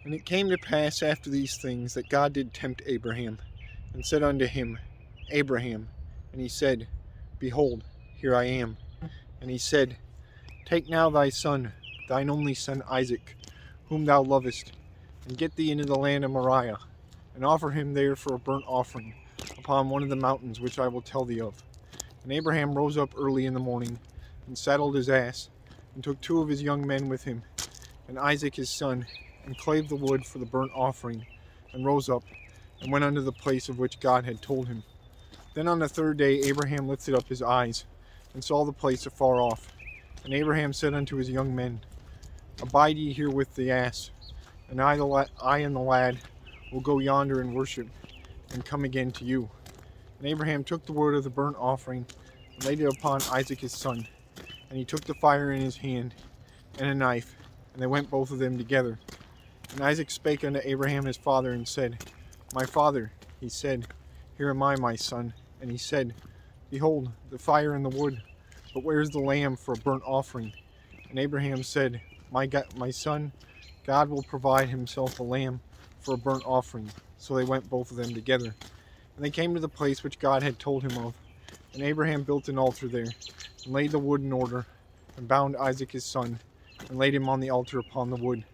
And it came to pass after these things that God did tempt Abraham, and said unto him, Abraham. And he said, Behold, here I am. And he said, Take now thy son, thine only son Isaac, whom thou lovest, and get thee into the land of Moriah, and offer him there for a burnt offering, upon one of the mountains which I will tell thee of. And Abraham rose up early in the morning, and saddled his ass, and took 2 of his young men with him, and Isaac his son, and clave the wood for the burnt offering, and rose up, and went unto the place of which God had told him. Then on the 3rd day Abraham lifted up his eyes, and saw the place afar off. And Abraham said unto his young men, Abide ye here with the ass, and I and the lad will go yonder and worship, and come again to you. And Abraham took the wood of the burnt offering, and laid it upon Isaac his son. And he took the fire in his hand, and a knife, and they went both of them together. And Isaac spake unto Abraham his father, and said, My father. He said, Here am I, my son. And he said, Behold, the fire and the wood, but where is the lamb for a burnt offering? And Abraham said, My son, God will provide himself a lamb for a burnt offering. So they went both of them together. And they came to the place which God had told him of. And Abraham built an altar there, and laid the wood in order, and bound Isaac his son, and laid him on the altar upon the wood.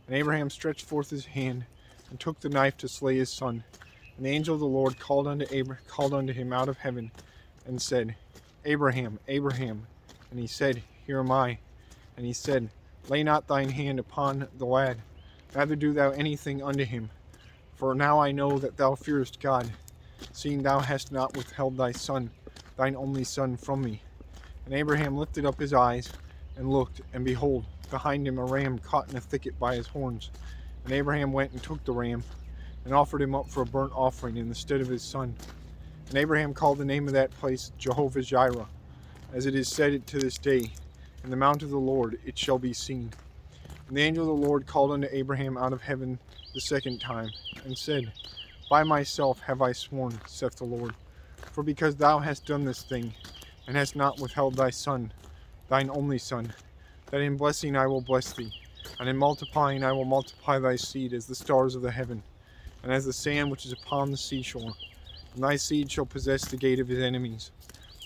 And Abraham stretched forth his hand, and took the knife to slay his son. And the angel of the Lord called unto him out of heaven, and said, Abraham, Abraham. And he said, Here am I. And he said, Lay not thine hand upon the lad, neither do thou anything unto him. For now I know that thou fearest God, seeing thou hast not withheld thy son, thine only son, from me. And Abraham lifted up his eyes, and looked, and behold, behind him a ram caught in a thicket by his horns. And Abraham went and took the ram, and offered him up for a burnt offering in the stead of his son. And Abraham called the name of that place Jehovah-Jireh, as it is said to this day, In the mount of the Lord it shall be seen. And the angel of the Lord called unto Abraham out of heaven the 2nd time, and said, By myself have I sworn, saith the Lord, for because thou hast done this thing, and hast not withheld thy son, thine only son, that in blessing I will bless thee, and in multiplying I will multiply thy seed as the stars of the heaven, and as the sand which is upon the seashore. And thy seed shall possess the gate of his enemies.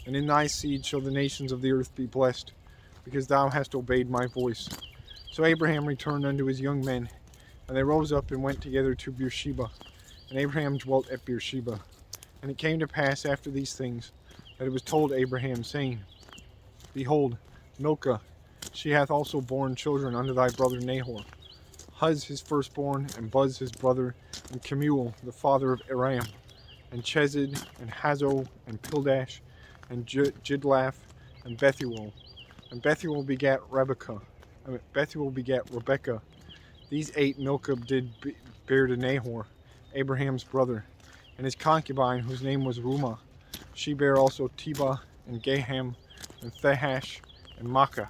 And in thy seed shall the nations of the earth be blessed, because thou hast obeyed my voice. So Abraham returned unto his young men, and they rose up and went together to Beersheba. And Abraham dwelt at Beersheba. And it came to pass after these things, that it was told Abraham, saying, Behold, Milcah, she hath also borne children unto thy brother Nahor, Huz his firstborn, and Buz his brother, and Kemuel the father of Aram, and Chesed, and Hazo, and Pildash, and Jidlaph, and Bethuel. And Bethuel begat Rebekah. These 8 Milcah did bear to Nahor, Abraham's brother, and his concubine, whose name was Rumah. She bare also Tebah, and Gaham, and Thehash, and Makkah.